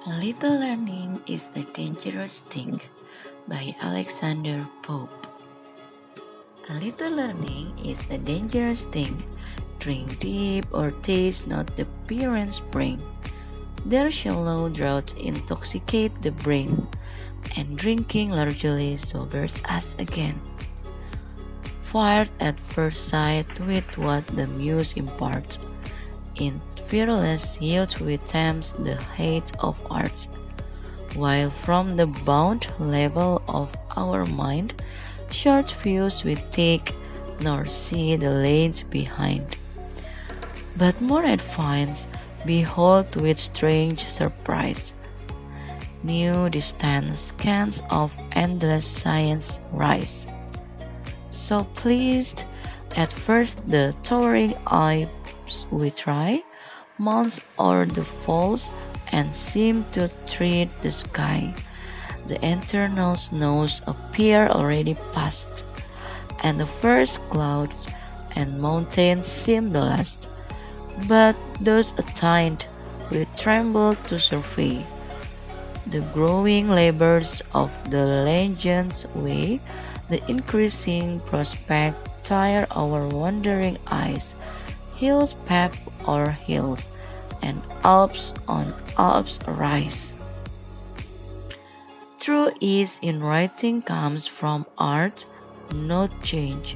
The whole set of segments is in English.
A little learning is a dangerous thing by Alexander Pope. A little learning is a dangerous thing. Drink deep or taste not the parents bring. Their shallow draught intoxicate the brain, and drinking largely sobers us again. Fired at first sight with what the muse imparts, in fearless youth we tempt the hate of arts, while from the bound level of our mind, short views we take, nor see the lanes behind. But more advanced, behold with strange surprise, new distant scans of endless science rise. So pleased, at first the towering Alps we try, mounts o'er the falls, and seem to tread the sky. The eternal snows appear already past, and the first clouds and mountains seem the last. But those attained will tremble to survey the growing labors of the legends way, the increasing prospect tire our wandering eyes, hills pep our hills, and Alps on Alps rise. True ease in writing comes from art, not change.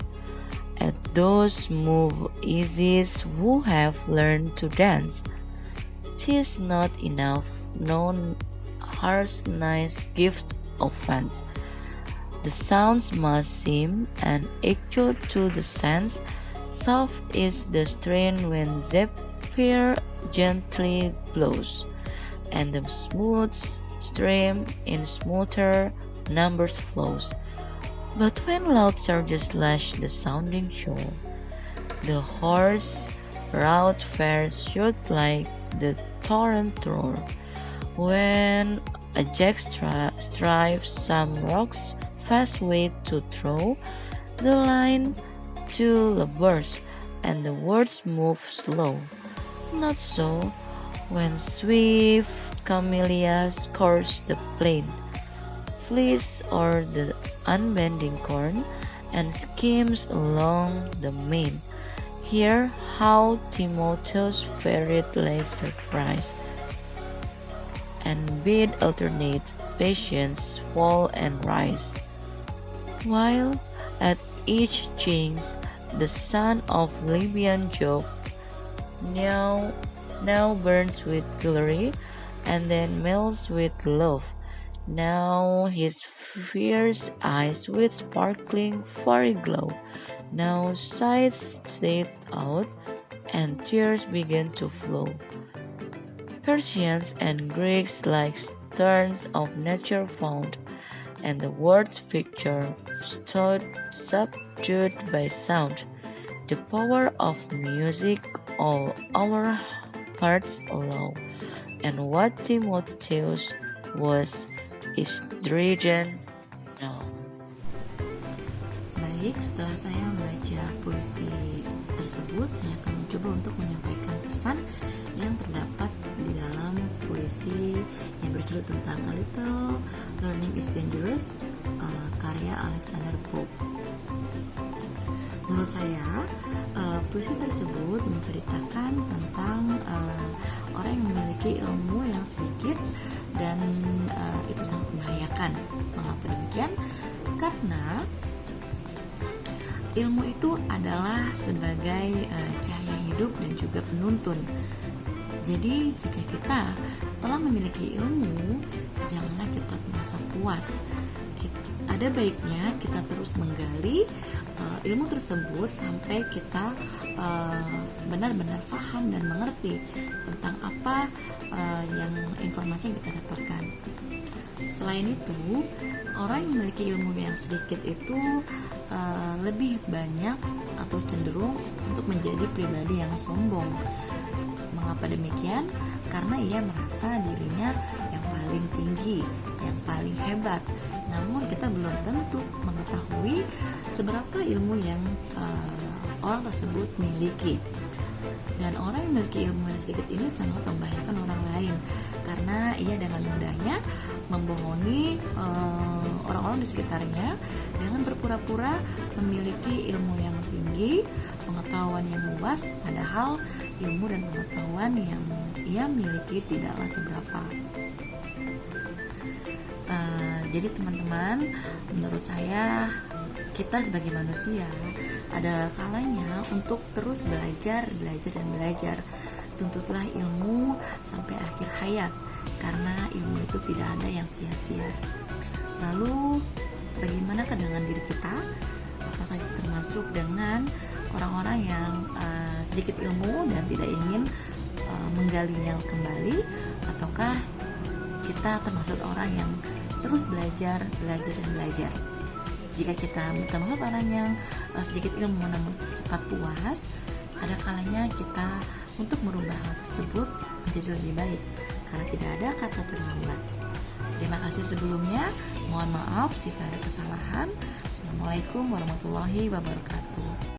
At those move easies who have learned to dance, 'tis not enough, no harshness gift offense. The sounds must seem and echo to the sense. Soft is the strain when zephyr gently blows, and the smooth stream in smoother numbers flows. But when loud surges lash the sounding shore, the hoarse rout fares shoot like the torrent roar. When a jack strives some rocks fast way to throw, the line to labors, and the words move slow. Not so, when swift camellias course the plain, flees o'er the unbending corn, and skims along the main. Hear how Timotheus ferried lay surprise, and bid alternate patience fall and rise. While at each change the sun of Libyan Jove now, now burns with glory, and then melts with love. Now his fierce eyes with sparkling fiery glow. Now sighs set out, and tears begin to flow. Persians and Greeks like sterns of nature found, and the words picture stood subdued by sound. The power of music all our hearts allow, and what Timotheus was is driven now. Baik, setelah saya membaca puisi tersebut, saya akan mencoba untuk menyampaikan pesan yang terdapat di dalam puisi yang berjudul tentang A Little Learning is Dangerous, karya Alexander Pope. Menurut saya, puisi tersebut menceritakan tentang orang yang memiliki ilmu yang sedikit dan itu sangat membahayakan. Mengapa demikian? Karena ilmu itu adalah sebagai cahaya hidup dan juga penuntun. Jadi jika kita telah memiliki ilmu, janganlah cepat merasa puas. Ada baiknya kita terus menggali ilmu tersebut sampai kita benar-benar paham dan mengerti tentang apa yang informasi yang kita dapatkan. Selain itu, orang yang memiliki ilmu yang sedikit itu lebih banyak atau cenderung untuk menjadi pribadi yang sombong. Mengapa demikian? Karena ia merasa dirinya yang paling tinggi, yang paling hebat. Namun kita belum tentu mengetahui seberapa ilmu yang orang tersebut miliki. Dan orang yang memiliki ilmu yang sedikit ini sangat membahayakan orang lain, karena ia dengan mudahnya membohongi orang-orang di sekitarnya dengan berpura-pura memiliki ilmu yang tinggi, pengetahuan yang luas, padahal ilmu dan pengetahuan yang ia miliki tidaklah seberapa. Jadi teman-teman, menurut saya kita sebagai manusia ada kalanya untuk terus belajar. Tuntutlah ilmu sampai akhir hayat, karena ilmu itu tidak ada yang sia-sia. Lalu bagaimana dengan diri kita? Apakah kita termasuk dengan orang-orang yang sedikit ilmu dan tidak ingin menggalinya kembali, ataukah kita termasuk orang yang terus belajar. Jika kita termasuk orang yang sedikit ilmu namun cepat puas, ada kalanya kita untuk merubah hal tersebut menjadi lebih baik, karena tidak ada kata terlambat. Terima kasih sebelumnya, mohon maaf jika ada kesalahan. Assalamualaikum warahmatullahi wabarakatuh.